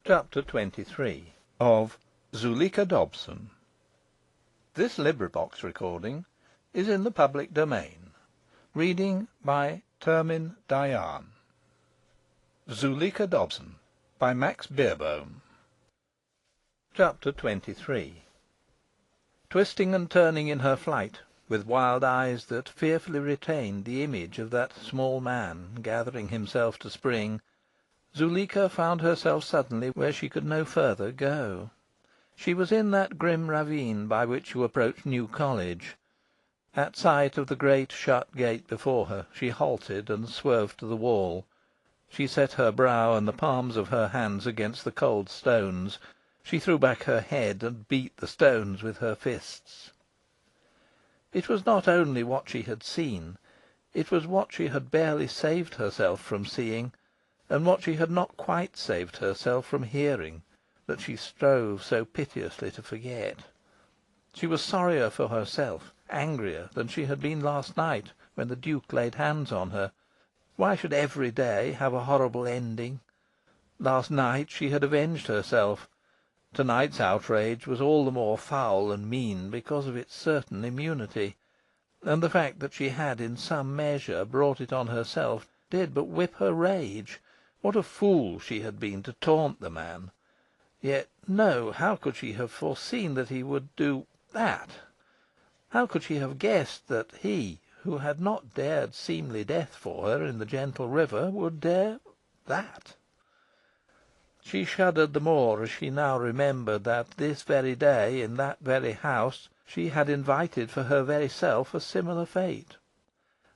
Chapter 23 of Zuleika Dobson. This recording is in the public domain. Reading by Termin Diane. Zuleika Dobson by Max Beerbohm. Chapter 23. Twisting and turning in her flight, with wild eyes that fearfully retained the image of that small man gathering himself to spring, Zuleika found herself suddenly where she could no further go. She was in that grim ravine by which you approach New College. At sight of the great shut gate before her, she halted and swerved to the wall. She set her brow and the palms of her hands against the cold stones. She threw back her head and beat the stones with her fists. It was not only what she had seen, it was what she had barely saved herself from seeing, and what she had not quite saved herself from hearing, that she strove so piteously to forget. She was sorrier for herself, angrier than she had been last night, when the Duke laid hands on her. Why should every day have a horrible ending? Last night she had avenged herself. To-night's outrage was all the more foul and mean because of its certain immunity, and the fact that she had in some measure brought it on herself did but whip her rage. What a fool she had been to taunt the man! Yet, no, how could she have foreseen that he would do that? How could she have guessed that he, who had not dared seemly death for her in the gentle river, would dare that? She shuddered the more as she now remembered that this very day, in that very house, she had invited for her very self a similar fate.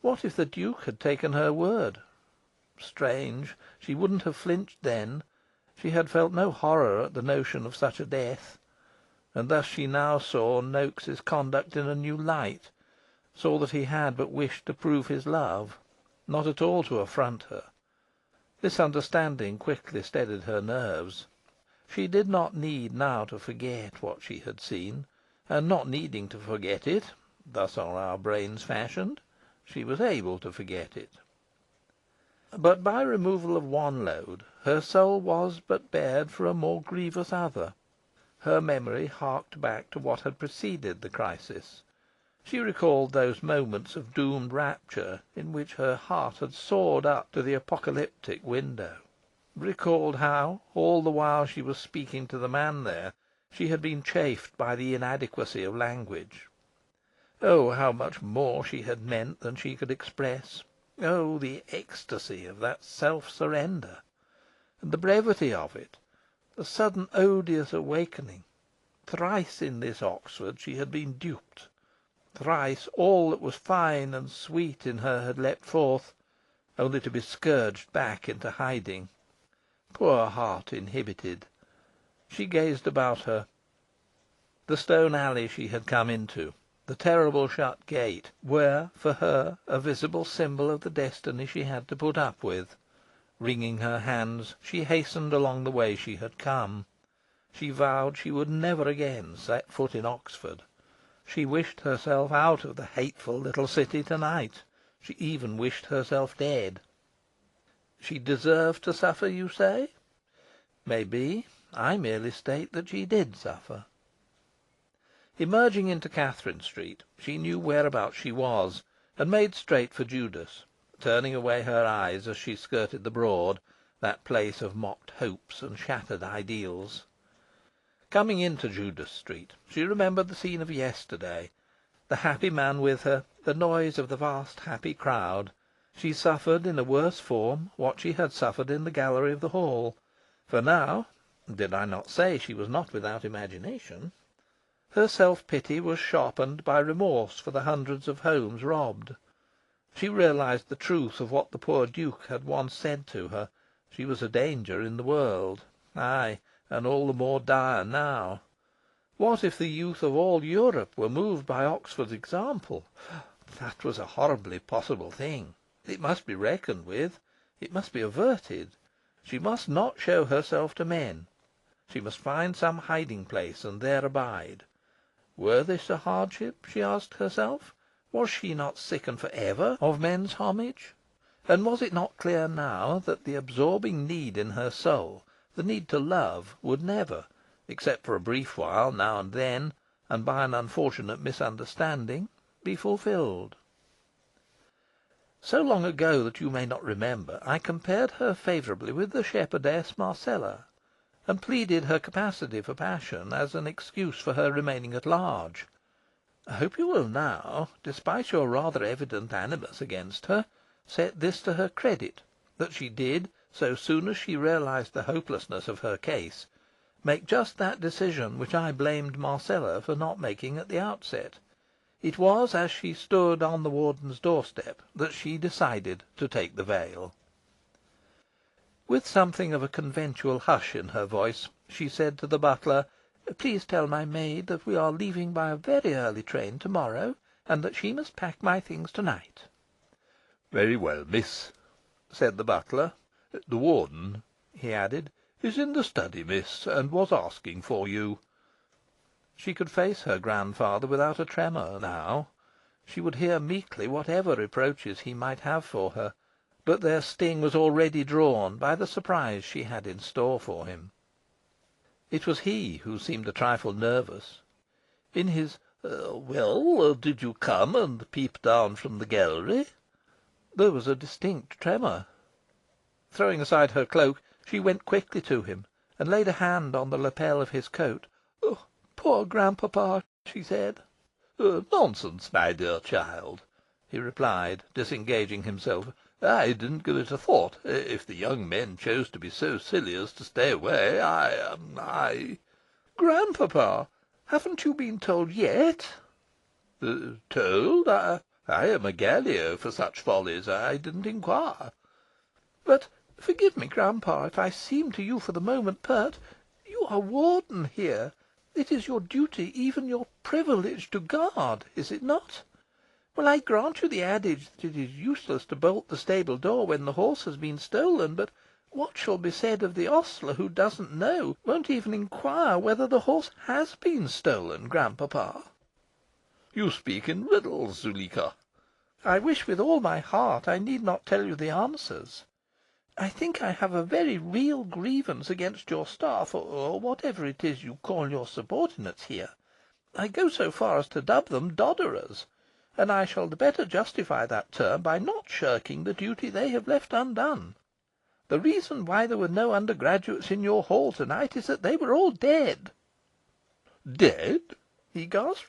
What if the Duke had taken her word? Strange, she wouldn't have flinched then. She had felt no horror at the notion of such a death. And thus she now saw Noakes's conduct in a new light, saw that he had but wished to prove his love, not at all to affront her. This understanding quickly steadied her nerves. She did not need now to forget what she had seen, and not needing to forget it, thus are our brains fashioned, she was able to forget it. But by removal of one load, her soul was but bared for a more grievous other. Her memory harked back to what had preceded the crisis. She recalled those moments of doomed rapture in which her heart had soared up to the apocalyptic window; recalled how, all the while she was speaking to the man there, she had been chafed by the inadequacy of language. Oh, how much more she had meant than she could express! Oh, the ecstasy of that self-surrender! And the brevity of it! The sudden odious awakening! Thrice in this Oxford she had been duped. Thrice all that was fine and sweet in her had leapt forth, only to be scourged back into hiding. Poor heart inhibited! She gazed about her. The stone alley she had come into, the terrible shut gate, were for her a visible symbol of the destiny she had to put up with. Wringing her hands, she hastened along the way she had come. She vowed she would never again set foot in Oxford. She wished herself out of the hateful little city to-night. She even wished herself dead. She deserved to suffer, you say? May be. I merely state that she did suffer. Emerging into Catherine Street, she knew whereabouts she was, and made straight for Judas, turning away her eyes as she skirted the Broad, that place of mocked hopes and shattered ideals. Coming into Judas Street, she remembered the scene of yesterday, the happy man with her, the noise of the vast happy crowd. She suffered in a worse form what she had suffered in the gallery of the hall. For now, did I not say she was not without imagination? Her self-pity was sharpened by remorse for the hundreds of homes robbed. She realised the truth of what the poor Duke had once said to her. She was a danger in the world. Ay, and all the more dire now. What if the youth of all Europe were moved by Oxford's example? That was a horribly possible thing. It must be reckoned with. It must be averted. She must not show herself to men. She must find some hiding place and there abide. Were this a hardship, she asked herself? Was she not sickened for ever of men's homage? And was it not clear now that the absorbing need in her soul the need to love would never, except for a brief while now and then, and by an unfortunate misunderstanding, be fulfilled. So long ago that you may not remember, I compared her favourably with the shepherdess Marcella, and pleaded her capacity for passion as an excuse for her remaining at large. I hope you will now, despite your rather evident animus against her, set this to her credit, that she did, so soon as she realised the hopelessness of her case, make just that decision which I blamed Marcella for not making at the outset. It was as she stood on the warden's doorstep that she decided to take the veil. With something of a conventual hush in her voice, she said to the butler, "Please tell my maid that we are leaving by a very early train to morrow, and that she must pack my things to night." "Very well, miss," said the butler. "The warden," he added, "is in the study, miss, and was asking for you." She could face her grandfather without a tremor now. She would hear meekly whatever reproaches he might have for her, but their sting was already drawn by the surprise she had in store for him. It was he who seemed a trifle nervous. In his "Well, did you come and peep down from the gallery?" there was a distinct tremor. Throwing aside her cloak, she went quickly to him, and laid a hand on the lapel of his coat. "Oh, poor grandpapa!" she said. "Nonsense, my dear child," he replied, disengaging himself. "I didn't give it a thought. If the young men chose to be so silly as to stay away, I "Grandpapa, haven't you been told yet?" Told? I am a Gallio for such follies. I didn't inquire." "But forgive me, grandpa, if I seem to you for the moment pert. You are warden here. It is your duty, even your privilege, to guard, is it not? Well, I grant you the adage that it is useless to bolt the stable door when the horse has been stolen, but what shall be said of the ostler who doesn't know, won't even inquire whether the horse has been stolen, grandpapa?" "You speak in riddles, Zuleika." "I wish with all my heart I need not tell you the answers. I think I have a very real grievance against your staff, or whatever it is you call your subordinates here. I go so far as to dub them dodderers, and I shall the better justify that term by not shirking the duty they have left undone. The reason why there were no undergraduates in your hall to night is that they were all dead." "Dead?" he gasped.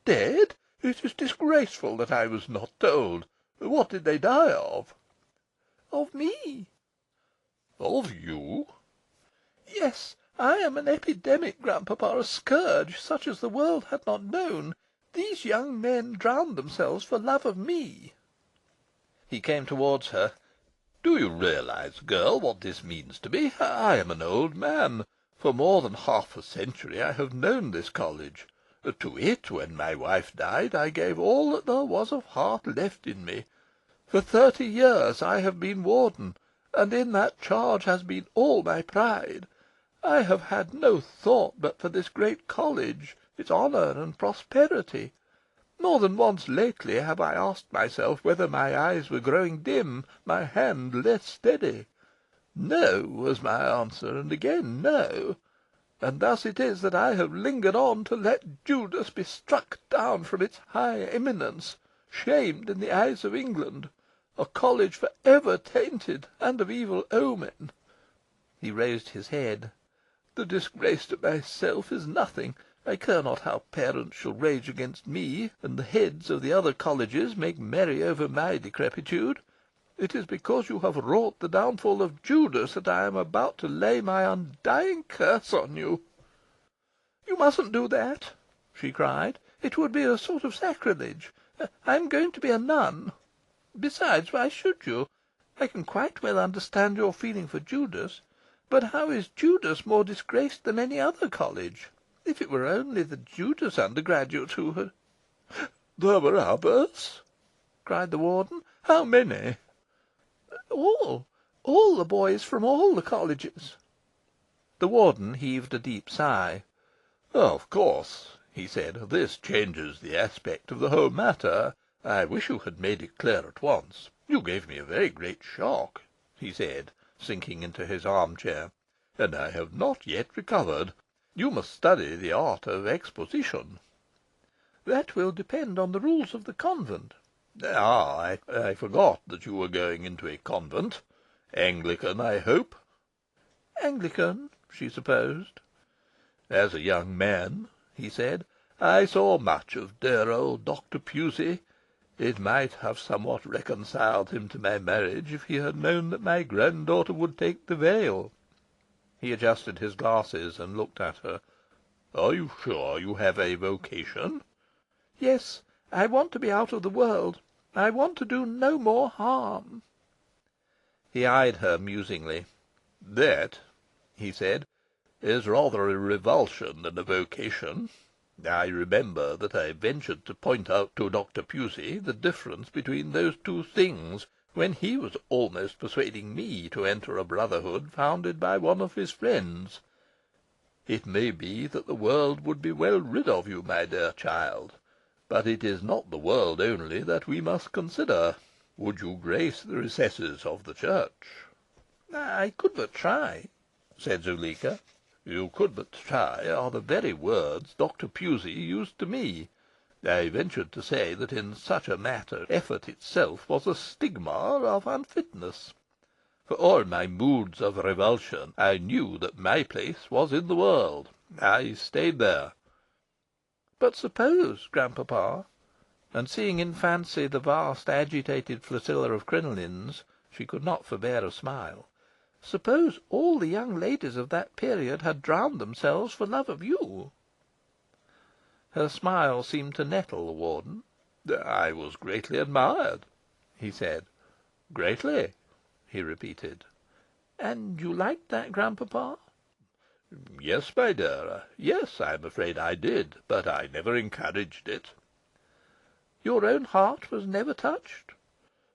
"Dead? It is disgraceful that I was not told. What did they die of?" "Of me." "Of you?" "Yes, I am an epidemic, grandpapa, a scourge such as the world had not known. These young men drowned themselves for love of me." He came towards her. "Do you realise, girl, what this means to me? I am an old man. For more than half a century I have known this college. To it, when my wife died, I gave all that there was of heart left in me. For 30 years I have been warden, and in that charge has been all my pride. I have had no thought but for this great college, its honour and prosperity. More than once lately have I asked myself whether my eyes were growing dim, my hand less steady. No was my answer, and again no. And thus it is that I have lingered on to let Judas be struck down from its high eminence, shamed in the eyes of England, a college for ever tainted and of evil omen." He raised his head. "The disgrace to myself is nothing. I care not how parents shall rage against me, and the heads of the other colleges make merry over my decrepitude. It is because you have wrought the downfall of Judas that I am about to lay my undying curse on you." "You mustn't do that," she cried. "It would be a sort of sacrilege. I am going to be a nun. Besides, why should you? I can quite well understand your feeling for Judas. But how is Judas more disgraced than any other college? If it were only the Judas undergraduates who had..." "There were others?" cried the warden. "How many?" All the boys from all the colleges." The warden heaved a deep sigh. "Of course," he said, "this changes the aspect of the whole matter. I wish you had made it clear at once. You gave me a very great shock," he said, sinking into his arm chair. and I have not yet recovered. You must study the art of exposition." "That will depend on the rules of the convent." "Ah, I forgot that you were going into a convent. Anglican, I hope?" Anglican, she supposed. "As a young man," he said, "I saw much of dear old Dr. Pusey. It might have somewhat reconciled him to my marriage if he had known that my granddaughter would take the veil." He adjusted his glasses and looked at her. "Are you sure you have a vocation?" "Yes, I want to be out of the world. I want to do no more harm." He eyed her musingly. "That," he said, "is rather a revulsion than a vocation. I remember that I ventured to point out to Dr. Pusey the difference between those two things, when he was almost persuading me to enter a brotherhood founded by one of his friends. It may be that the world would be well rid of you, my dear child, but it is not the world only that we must consider. Would you grace the recesses of the Church?" "I could but try," said Zuleika. "You could but try are the very words Dr. Pusey used to me. I ventured to say that in such a matter effort itself was a stigma of unfitness. For all my moods of revulsion, I knew that my place was in the world. I stayed there." "But suppose, grandpapa," and seeing in fancy the vast agitated flotilla of crinolines, she could not forbear a smile, "suppose all the young ladies of that period had drowned themselves for love of you?" Her smile seemed to nettle the warden. "I was greatly admired," he said. "Greatly," he repeated. "And you liked that, grandpapa?" "Yes, my dear, yes, I'm afraid I did, but I never encouraged it." "Your own heart was never touched?"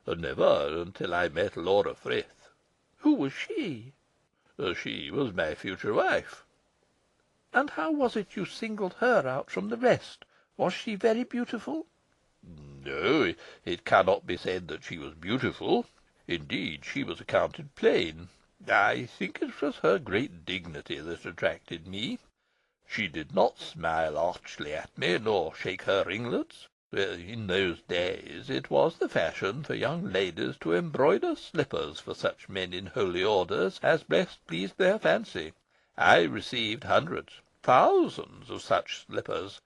"Never, until I met Laura Frith." "Who was she?" "She was my future wife." "And how was it you singled her out from the rest? Was she very beautiful?" "No, it cannot be said that she was beautiful. Indeed, she was accounted plain. I think it was her great dignity that attracted me. She did not smile archly at me, nor shake her ringlets. In those days it was the fashion for young ladies to embroider slippers for such men in holy orders as best pleased their fancy. I received hundreds, thousands of such slippers,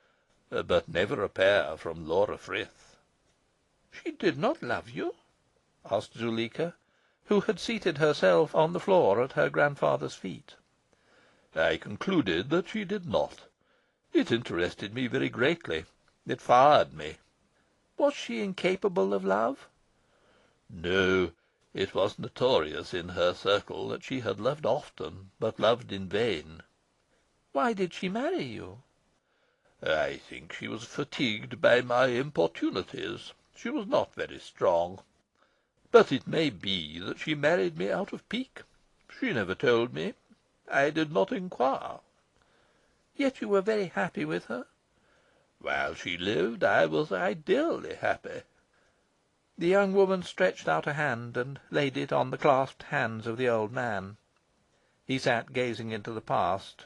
but never a pair from Laura Frith." "She did not love you?" asked Zuleika, who had seated herself on the floor at her grandfather's feet. I concluded that she did not. It interested me very greatly. It fired me. "Was she incapable of love?" No, it was notorious in her circle that she had loved often, but loved in vain." "Why did she marry you?" "I think she was fatigued by my importunities. She was not very strong. But it may be that she married me out of pique. She never told me. I did not inquire." "Yet you were very happy with her?" "While she lived, I was ideally happy." The young woman stretched out a hand and laid it on the clasped hands of the old man. He sat gazing into the past.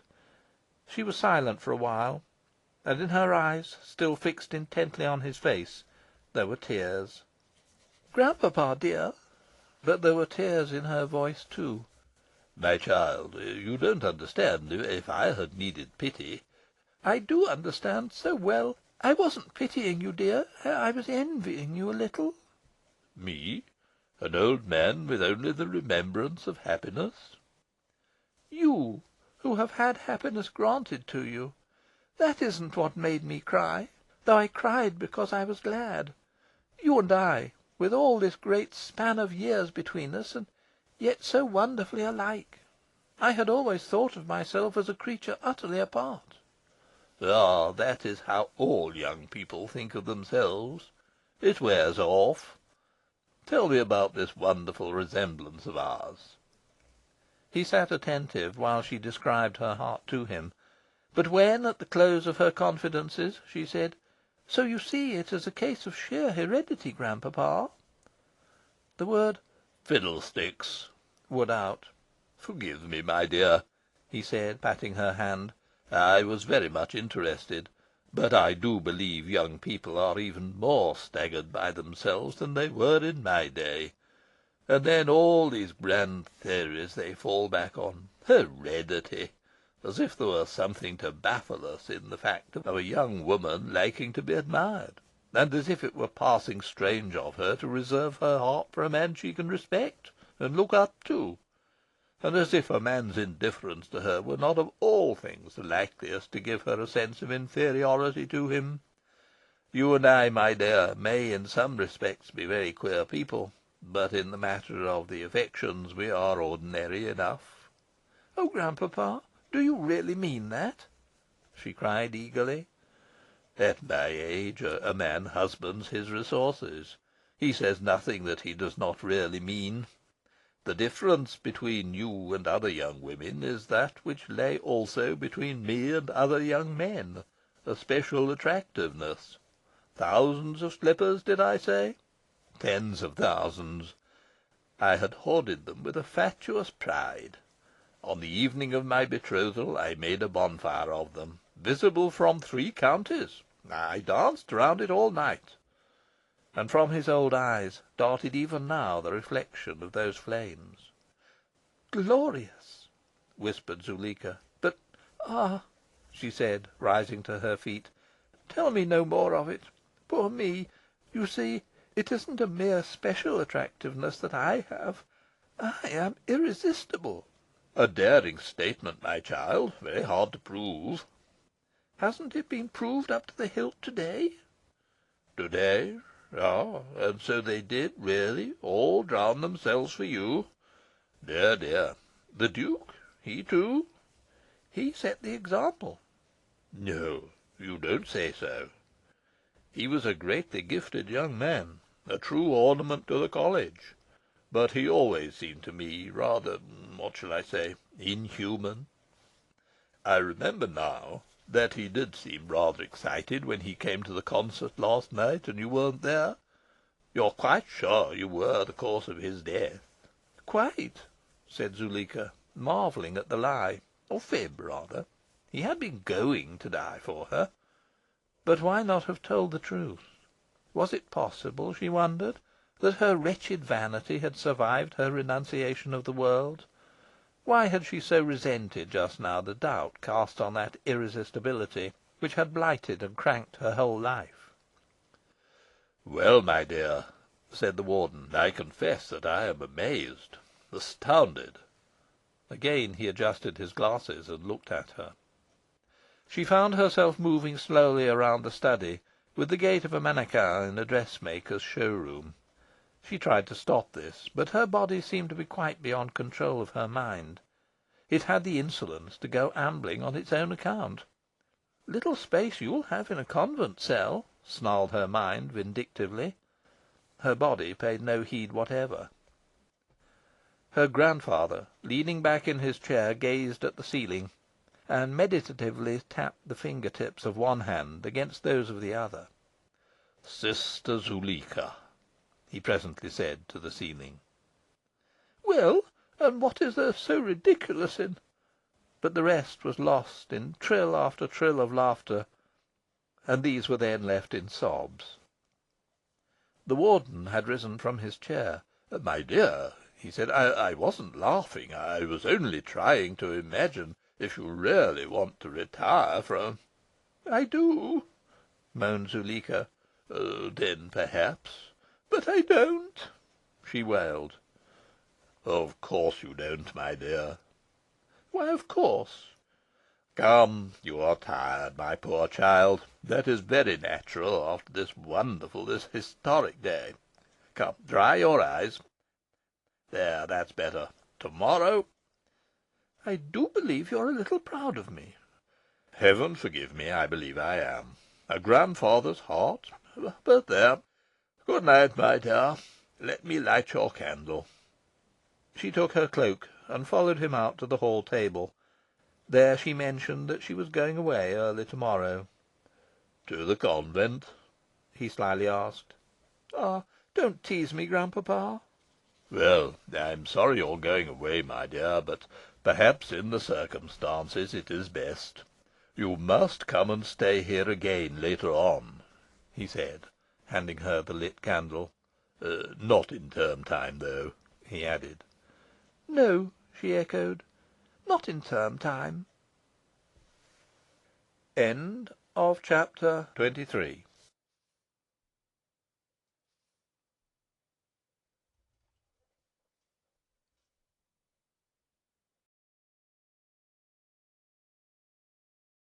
She was silent for a while, and in her eyes, still fixed intently on his face, there were tears. "Grandpapa, dear!" But there were tears in her voice too. "My child, you don't understand. If I had needed pity..." "I do understand so well. I wasn't pitying you, dear. I was envying you a little." "Me? An old man with only the remembrance of happiness?" "You, who have had happiness granted to you. That isn't what made me cry, though I cried because I was glad. You and I, with all this great span of years between us, and yet so wonderfully alike. I had always thought of myself as a creature utterly apart." "Ah, that is how all young people think of themselves. It wears off. Tell me about this wonderful resemblance of ours." He sat attentive while she described her heart to him. But when, at the close of her confidences, she said, "So you see it is a case of sheer heredity, grandpapa," the word "Fiddlesticks!" would out. "Forgive me, my dear. he said, patting her hand. "I was very much interested. But I do believe young people are even more staggered by themselves than they were in my day. And then all these grand theories they fall back on. Heredity! As if there were something to baffle us in the fact of a young woman liking to be admired, and as if it were passing strange of her to reserve her heart for a man she can respect and look up to, and as if a man's indifference to her were not of all things the likeliest to give her a sense of inferiority to him. You and I, my dear, may in some respects be very queer people, but in the matter of the affections we are ordinary enough." "Oh, grandpapa, do you really mean that?" she cried eagerly. "At my age a man husbands his resources. He says nothing that he does not really mean. The difference between you and other young women is that which lay also between me and other young men, a special attractiveness. Thousands of slippers, did I say? Tens of thousands. I had hoarded them with a fatuous pride. On the evening of my betrothal I made a bonfire of them, visible from 3 counties. I danced round it all night." And from his old eyes darted even now the reflection of those flames. "Glorious!" whispered Zuleika. "But she said, rising to her feet, "tell me no more of it. Poor me! You see, it isn't a mere special attractiveness that I have. I am irresistible." "A daring statement, my child. Very hard to prove." "Hasn't it been proved up to the hilt to day?" "To day? Ah, and so they did, really, all drown themselves for you? Dear, dear. The Duke? He too?" "He set the example." "No, you don't say so." "He was a greatly gifted young man, a true ornament to the college. But he always seemed to me rather, what shall I say, inhuman. I remember now that he did seem rather excited when he came to the concert last night and you weren't there. You're quite sure you were the cause of his death?" "Quite," said Zuleika, marvelling at the lie, or fib rather. He had been going to die for her. But why not have told the truth? Was it possible, she wondered, that her wretched vanity had survived her renunciation of the world? Why had she so resented just now the doubt cast on that irresistibility which had blighted and cranked her whole life? "Well, my dear," said the Warden, "I confess that I am amazed, astounded." Again he adjusted his glasses and looked at her. She found herself moving slowly around the study, with the gait of a mannequin in a dressmaker's show-room. She tried to stop this, but her body seemed to be quite beyond control of her mind. It had the insolence to go ambling on its own account. "Little space you'll have in a convent cell," snarled her mind vindictively. Her body paid no heed whatever. Her grandfather, leaning back in his chair, gazed at the ceiling, and meditatively tapped the finger-tips of one hand against those of the other. "Sister Zuleika," he presently said to the ceiling. "Well, and what is there so ridiculous in—" But the rest was lost in trill after trill of laughter, and these were then left in sobs. The Warden had risen from his chair. "My dear," he said, I wasn't laughing. I was only trying to imagine if you really want to retire from—" "I do," moaned Zuleika. "Then perhaps—" "But I don't," she wailed. "Of course you don't, my dear." "Why, of course?" "Come, you are tired, my poor child. That is very natural after this wonderful, this historic day. Come, dry your eyes. There, that's better. To-morrow—" "I do believe you're a little proud of me." "Heaven forgive me, I believe I am. A grandfather's heart. But there. Good night, my dear. Let me light your candle." She took her cloak and followed him out to the hall table. There she mentioned that she was going away early to-morrow. "To the convent?" he slyly asked. "Ah, don't tease me, grandpapa." "Well, I'm sorry you're going away, my dear, but Perhaps in the circumstances it is best. You must come and stay here again later on," he said, handing her the lit candle. "Not in term time, though," he added. "No," she echoed, "not in term time." Chapter 24